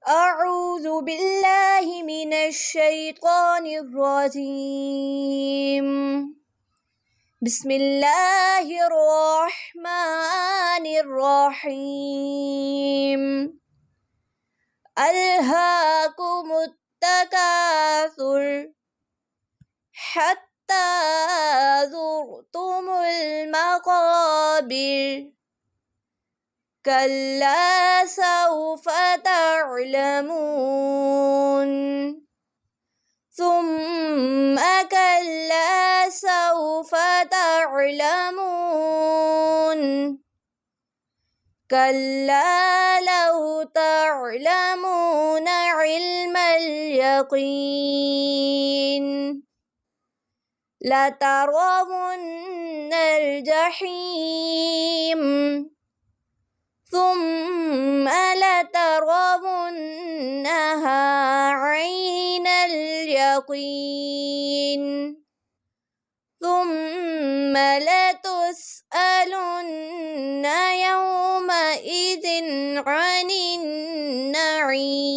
أعوذ بالله من الشيطان الرجيم. بسم الله الرحمن الرحيم. ألهاكم التكاثر حتى زرتم المقابر كلا سوف تعلمون ثم كلا سوف تعلمون كلا لو تعلمون علم اليقين لترون الجحيم ثم لترونها عين اليقين ثم لتسألن يومئذ عن النعيم.